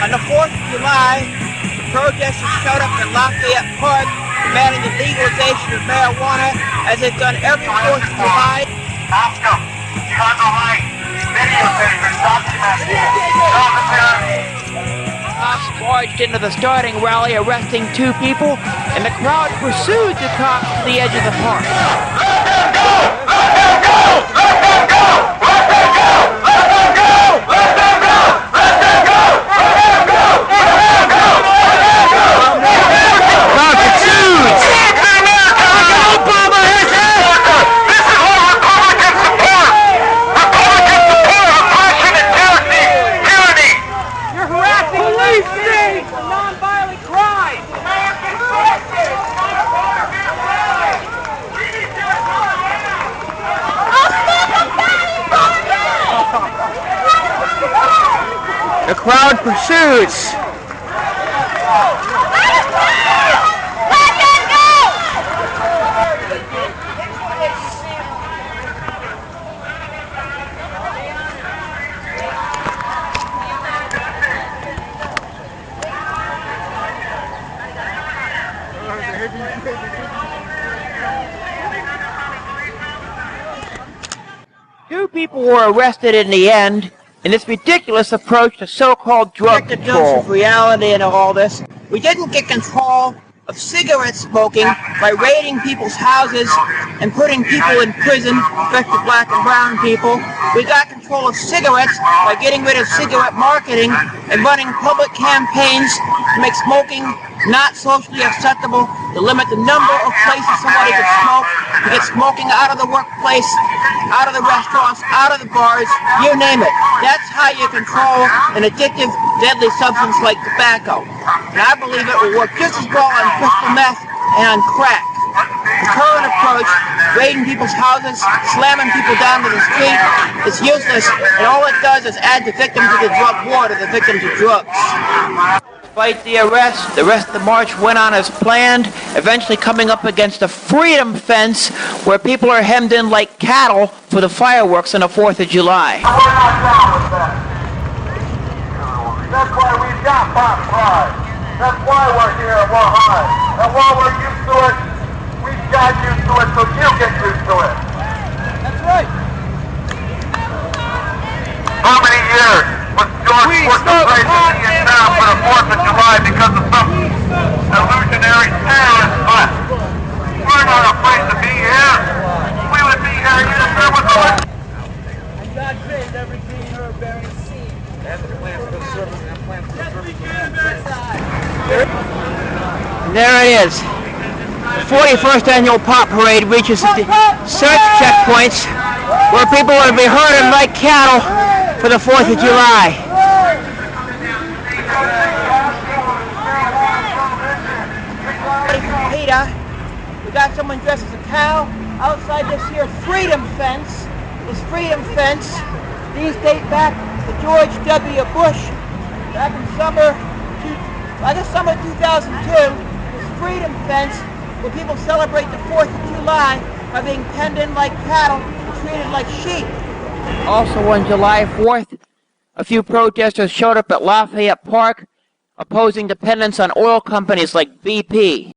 On the 4th of July, protesters showed up at Lafayette Park demanding the legalization of marijuana, as they've done every 4th of July. Malcolm, you're on the right. Videotapers, Cops barged into the starting rally, arresting 2 people, and the crowd pursued the cops to the edge of the park. The crowd pursues. Two people were arrested in the end in this ridiculous approach to so-called drug control. Of reality in all this, we didn't get control of cigarette smoking by raiding people's houses and putting people in prison, especially black and brown people. We got control of cigarettes by getting rid of cigarette marketing and running public campaigns to make smoking not socially acceptable, to limit the number of places somebody could smoke, to get smoking out of the workplace, out of the restaurants, out of the bars, you name it. That's how you control an addictive, deadly substance like tobacco. And I believe it will work just as well on crystal meth and on crack. The current approach, raiding people's houses, slamming people down to the street, is useless, and all it does is add the victim to the drug war, to the victim to drugs. Despite the arrest, the rest of the march went on as planned, eventually coming up against a freedom fence where people are hemmed in like cattle for the fireworks on the 4th of July. We're not down with that. That's why we've got pop pride. That's why we're here and we're high. And while we're used to it, we've got used to it so you get used to it. That's right. How many years was George Bush replacing in town for the 4th of July because of some illusionary terrorist threat? We're not afraid to be here. We would be here even if there was a... And God created every green herb bearing seed. That's the plan for the service and plan for the service. There it is. The 41st annual pop parade reaches the search checkpoints where people will be herded like cattle for the 4th of July. We got someone dressed as a cow outside this here freedom fence. This freedom fence, these date back to George W. Bush back in summer 2002. This freedom fence where people celebrate the 4th of July by being penned in like cattle and treated like sheep. Also on July 4th, a few protesters showed up at Lafayette Park opposing dependence on oil companies like BP.